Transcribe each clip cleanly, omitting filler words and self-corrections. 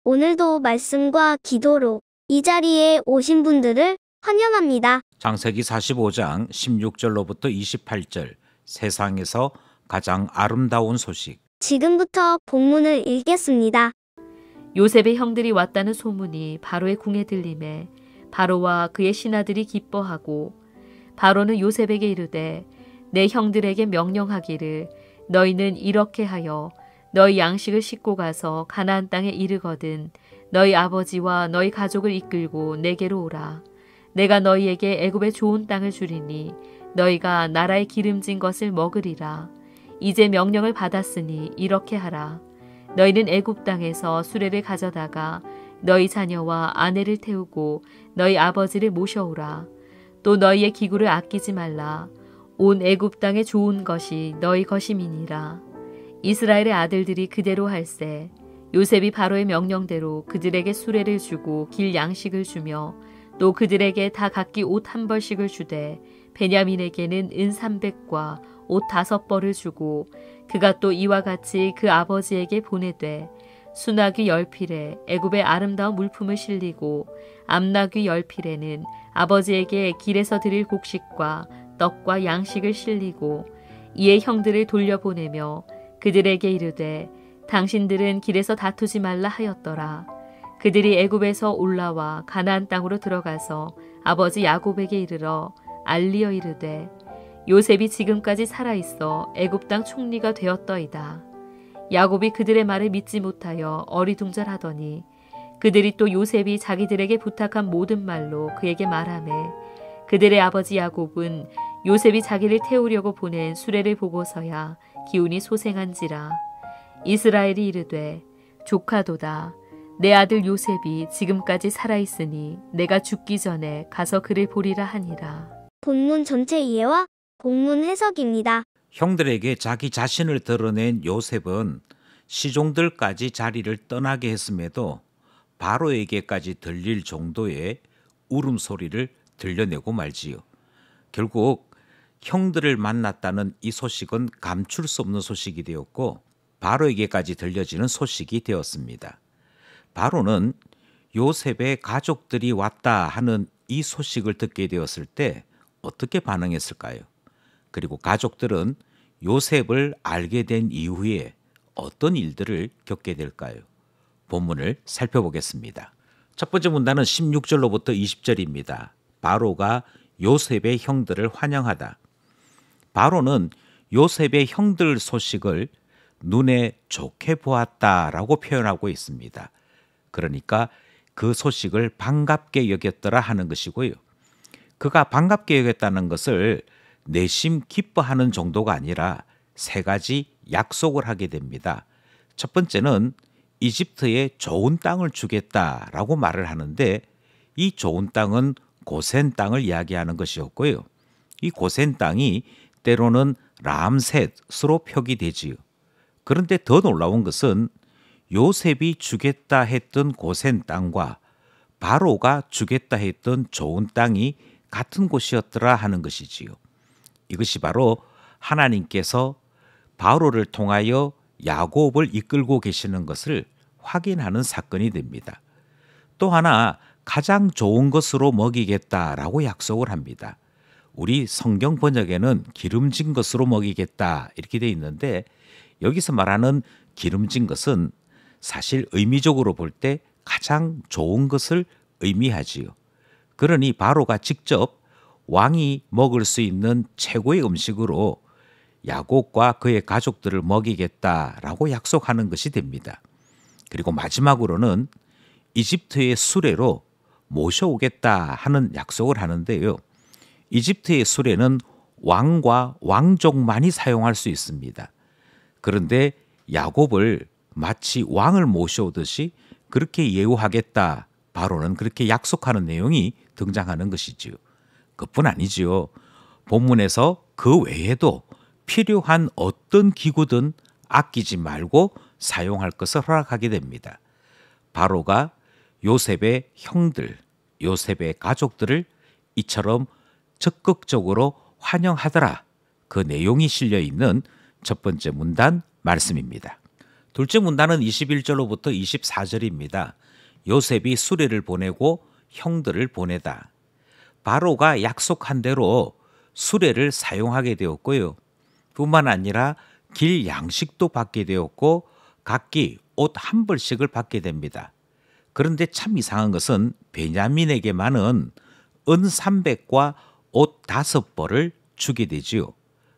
오늘도 말씀과 기도로 이 자리에 오신 분들을 환영합니다. 창세기 45장 16절로부터 28절, 세상에서 가장 아름다운 소식. 지금부터 본문을 읽겠습니다. 요셉의 형들이 왔다는 소문이 바로의 궁에 들림에 바로와 그의 신하들이 기뻐하고, 바로는 요셉에게 이르되 내 형들에게 명령하기를 너희는 이렇게 하여 너희 양식을 싣고 가서 가나안 땅에 이르거든 너희 아버지와 너희 가족을 이끌고 내게로 오라. 내가 너희에게 애굽의 좋은 땅을 주리니 너희가 나라의 기름진 것을 먹으리라. 이제 명령을 받았으니 이렇게 하라. 너희는 애굽 땅에서 수레를 가져다가 너희 자녀와 아내를 태우고 너희 아버지를 모셔오라. 또 너희의 기구를 아끼지 말라. 온 애굽 땅의 좋은 것이 너희 것임이니라. 이스라엘의 아들들이 그대로 할세. 요셉이 바로의 명령대로 그들에게 수레를 주고 길 양식을 주며 또 그들에게 다 각기 옷 한 벌씩을 주되 베냐민에게는 은 300과 옷 5벌을 주고 그가 또 이와 같이 그 아버지에게 보내되 수나귀 10필에 애굽의 아름다운 물품을 실리고 암나귀 10필에는 아버지에게 길에서 드릴 곡식과 떡과 양식을 실리고 이에 형들을 돌려보내며 그들에게 이르되 당신들은 길에서 다투지 말라 하였더라. 그들이 애굽에서 올라와 가나안 땅으로 들어가서 아버지 야곱에게 이르러 알리어 이르되 요셉이 지금까지 살아있어 애굽 땅 총리가 되었더이다. 야곱이 그들의 말을 믿지 못하여 어리둥절하더니 그들이 또 요셉이 자기들에게 부탁한 모든 말로 그에게 말하매 그들의 아버지 야곱은 요셉이 자기를 태우려고 보낸 수레를 보고서야 기운이 소생한지라. 이스라엘이 이르되 조카도다. 내 아들 요셉이 지금까지 살아있으니 내가 죽기 전에 가서 그를 보리라 하니라. 본문 전체 이해와 본문 해석입니다. 형들에게 자기 자신을 드러낸 요셉은 시종들까지 자리를 떠나게 했음에도 바로에게까지 들릴 정도의 울음소리를 들려내고 말지요. 결국 형들을 만났다는 이 소식은 감출 수 없는 소식이 되었고 바로에게까지 들려지는 소식이 되었습니다. 바로는 요셉의 가족들이 왔다 하는 이 소식을 듣게 되었을 때 어떻게 반응했을까요? 그리고 가족들은 요셉을 알게 된 이후에 어떤 일들을 겪게 될까요? 본문을 살펴보겠습니다. 첫 번째 문단은 16절로부터 20절입니다. 바로가 요셉의 형들을 환영하다. 바로는 요셉의 형들 소식을 눈에 좋게 보았다라고 표현하고 있습니다. 그러니까 그 소식을 반갑게 여겼더라 하는 것이고요. 그가 반갑게 여겼다는 것을 내심 기뻐하는 정도가 아니라 세 가지 약속을 하게 됩니다. 첫 번째는 이집트에 좋은 땅을 주겠다라고 말을 하는데 이 좋은 땅은 고센 땅을 이야기하는 것이었고요. 이 고센 땅이 때로는 람셋으로 표기되지요. 그런데 더 놀라운 것은 요셉이 주겠다 했던 고센 땅과 바로가 주겠다 했던 좋은 땅이 같은 곳이었더라 하는 것이지요. 이것이 바로 하나님께서 바로를 통하여 야곱을 이끌고 계시는 것을 확인하는 사건이 됩니다. 또 하나 가장 좋은 것으로 먹이겠다라고 약속을 합니다. 우리 성경 번역에는 기름진 것으로 먹이겠다 이렇게 돼 있는데 여기서 말하는 기름진 것은 사실 의미적으로 볼 때 가장 좋은 것을 의미하지요. 그러니 바로가 직접 왕이 먹을 수 있는 최고의 음식으로 야곱과 그의 가족들을 먹이겠다라고 약속하는 것이 됩니다. 그리고 마지막으로는 이집트의 수레로 모셔오겠다 하는 약속을 하는데요. 이집트의 수레는 왕과 왕족만이 사용할 수 있습니다. 그런데 야곱을 마치 왕을 모셔오듯이 그렇게 예우하겠다. 바로는 그렇게 약속하는 내용이 등장하는 것이지요. 그뿐 아니지요. 본문에서 그 외에도 필요한 어떤 기구든 아끼지 말고 사용할 것을 허락하게 됩니다. 바로가 요셉의 형들, 요셉의 가족들을 이처럼 적극적으로 환영하더라. 그 내용이 실려 있는 첫 번째 문단 말씀입니다. 둘째 문단은 21절로부터 24절입니다. 요셉이 수레를 보내고 형들을 보내다. 바로가 약속한 대로 수레를 사용하게 되었고요. 뿐만 아니라 길 양식도 받게 되었고 각기 옷 한 벌씩을 받게 됩니다. 그런데 참 이상한 것은 베냐민에게만은 은 300과 옷 5벌을 주게 되지요.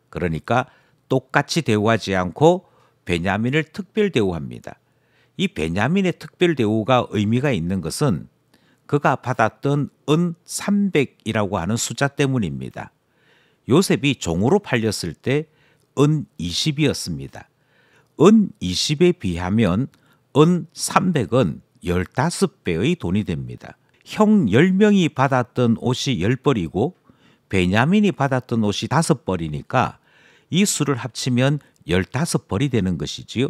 그러니까 똑같이 대우하지 않고 베냐민을 특별 대우합니다. 이 베냐민의 특별 대우가 의미가 있는 것은 그가 받았던 은 300이라고 하는 숫자 때문입니다. 요셉이 종으로 팔렸을 때 은 20이었습니다. 은 20에 비하면 은 300은 15배의 돈이 됩니다. 형 10명이 받았던 옷이 10벌이고 베냐민이 받았던 옷이 5벌이니까 이 수를 합치면 15벌이 되는 것이지요.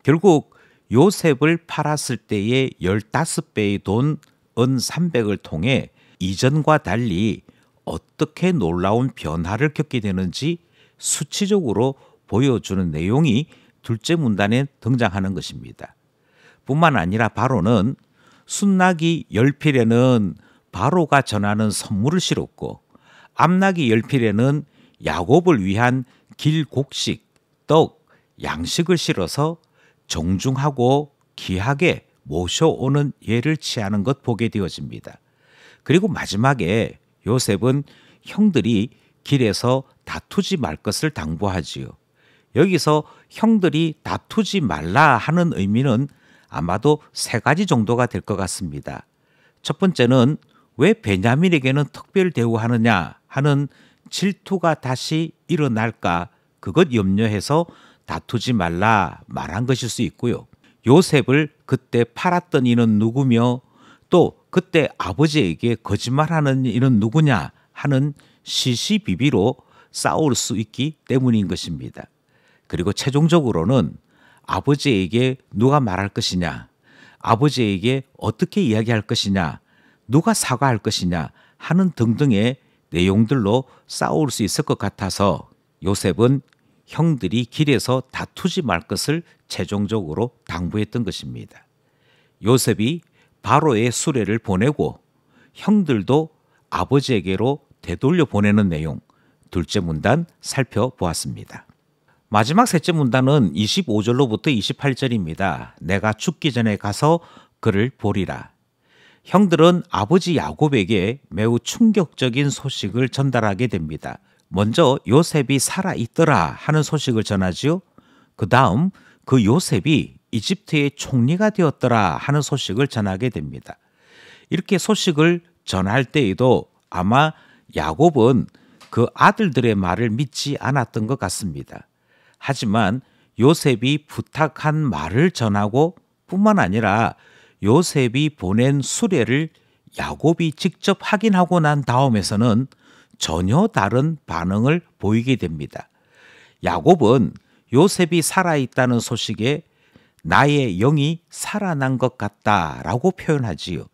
결국 요셉을 팔았을 때의 15배의 돈 은 300을 통해 이전과 달리 어떻게 놀라운 변화를 겪게 되는지 수치적으로 보여주는 내용이 둘째 문단에 등장하는 것입니다. 뿐만 아니라 바로는 순나기 10필에는 바로가 전하는 선물을 실었고 앞나기 10필에는 야곱을 위한 길곡식, 떡, 양식을 실어서 정중하고 귀하게 모셔오는 예를 취하는 것 보게 되어집니다. 그리고 마지막에 요셉은 형들이 길에서 다투지 말 것을 당부하지요. 여기서 형들이 다투지 말라 하는 의미는 아마도 3가지 정도가 될 것 같습니다. 첫 번째는 왜 베냐민에게는 특별 대우하느냐 하는 질투가 다시 일어날까 그것 염려해서 다투지 말라 말한 것일 수 있고요. 요셉을 그때 팔았던 이는 누구며 또 그때 아버지에게 거짓말하는 이는 누구냐 하는 시시비비로 싸울 수 있기 때문인 것입니다. 그리고 최종적으로는 아버지에게 누가 말할 것이냐, 아버지에게 어떻게 이야기할 것이냐, 누가 사과할 것이냐 하는 등등의 내용들로 싸울 수 있을 것 같아서 요셉은 형들이 길에서 다투지 말 것을 최종적으로 당부했던 것입니다. 요셉이 바로의 수레를 보내고 형들도 아버지에게로 되돌려 보내는 내용, 둘째 문단 살펴보았습니다. 마지막 셋째 문단은 25절로부터 28절입니다. 내가 죽기 전에 가서 그를 보리라. 형들은 아버지 야곱에게 매우 충격적인 소식을 전달하게 됩니다. 먼저 요셉이 살아있더라 하는 소식을 전하지요. 그 다음 그 요셉이 이집트의 총리가 되었더라 하는 소식을 전하게 됩니다. 이렇게 소식을 전할 때에도 아마 야곱은 그 아들들의 말을 믿지 않았던 것 같습니다. 하지만 요셉이 부탁한 말을 전하고 뿐만 아니라 요셉이 보낸 수레를 야곱이 직접 확인하고 난 다음에서는 전혀 다른 반응을 보이게 됩니다. 야곱은 요셉이 살아있다는 소식에 나의 영이 살아난 것 같다라고 표현하지요.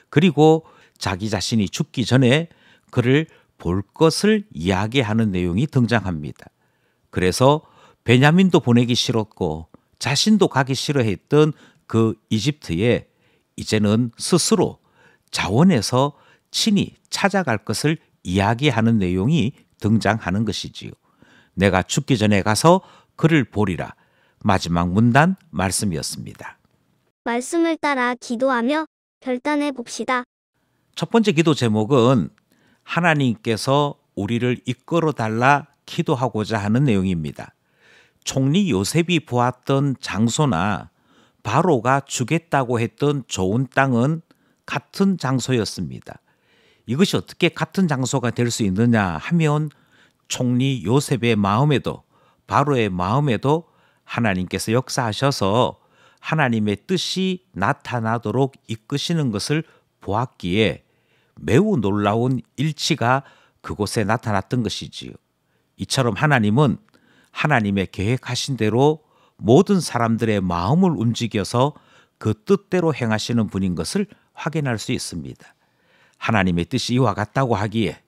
그리고 자기 자신이 죽기 전에 그를 볼 것을 이야기하는 내용이 등장합니다. 그래서 베냐민도 보내기 싫었고 자신도 가기 싫어했던 그 이집트에 이제는 스스로 자원해서 친히 찾아갈 것을 이야기하는 내용이 등장하는 것이지요. 내가 죽기 전에 가서 그를 보리라. 마지막 문단 말씀이었습니다. 말씀을 따라 기도하며 결단해 봅시다. 첫 번째 기도 제목은 하나님께서 우리를 이끌어 달라 기도하고자 하는 내용입니다. 총리 요셉이 보았던 장소나 바로가 주겠다고 했던 좋은 땅은 같은 장소였습니다. 이것이 어떻게 같은 장소가 될 수 있느냐 하면 총리 요셉의 마음에도 바로의 마음에도 하나님께서 역사하셔서 하나님의 뜻이 나타나도록 이끄시는 것을 보았기에 매우 놀라운 일치가 그곳에 나타났던 것이지요. 이처럼 하나님은 하나님의 계획하신 대로 모든 사람들의 마음을 움직여서 그 뜻대로 행하시는 분인 것을 확인할 수 있습니다. 하나님의 뜻이 이와 같다고 하기에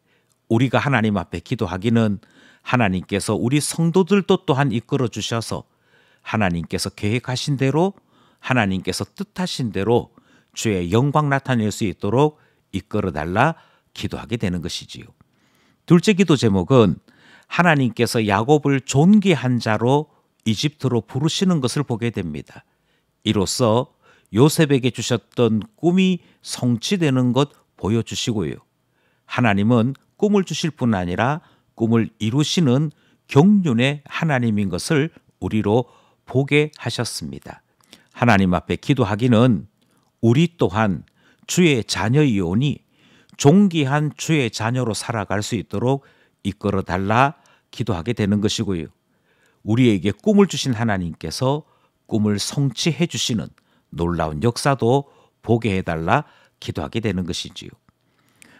우리가 하나님 앞에 기도하기는 하나님께서 우리 성도들도 또한 이끌어 주셔서 하나님께서 계획하신 대로, 하나님께서 뜻하신 대로 주의 영광 나타낼 수 있도록 이끌어달라 기도하게 되는 것이지요. 둘째 기도 제목은 하나님께서 야곱을 존귀한 자로 이집트로 부르시는 것을 보게 됩니다. 이로써 요셉에게 주셨던 꿈이 성취되는 것 보여주시고요. 하나님은 꿈을 주실 뿐 아니라 꿈을 이루시는 경륜의 하나님인 것을 우리로 보게 하셨습니다. 하나님 앞에 기도하기는 우리 또한 주의 자녀이오니 존귀한 주의 자녀로 살아갈 수 있도록 이끌어 달라 기도하게 되는 것이고요. 우리에게 꿈을 주신 하나님께서 꿈을 성취해 주시는 놀라운 역사도 보게 해달라 기도하게 되는 것이지요.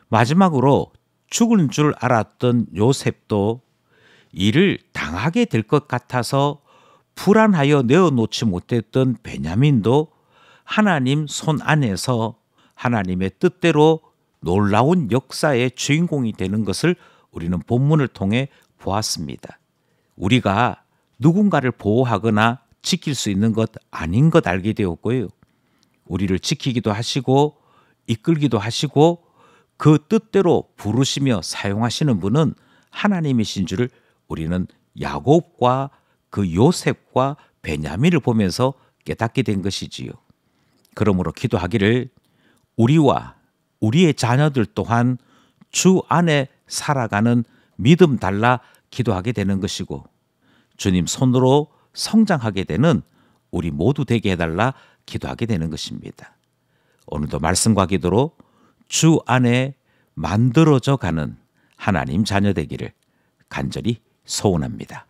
마지막으로 죽을 줄 알았던 요셉도 이를 당하게 될 것 같아서 불안하여 내어놓지 못했던 베냐민도 하나님 손 안에서 하나님의 뜻대로 놀라운 역사의 주인공이 되는 것을 우리는 본문을 통해 보았습니다. 우리가 누군가를 보호하거나 지킬 수 있는 것 아닌 것 알게 되었고요. 우리를 지키기도 하시고 이끌기도 하시고 그 뜻대로 부르시며 사용하시는 분은 하나님이신 줄을 우리는 야곱과 그 요셉과 베냐민을 보면서 깨닫게 된 것이지요. 그러므로 기도하기를 우리와 우리의 자녀들 또한 주 안에 살아가는 믿음 달라 기도하게 되는 것이고 주님 손으로 성장하게 되는 우리 모두 되게 해달라 기도하게 되는 것입니다. 오늘도 말씀과 기도로 주 안에 만들어져 가는 하나님 자녀 되기를 간절히 소원합니다.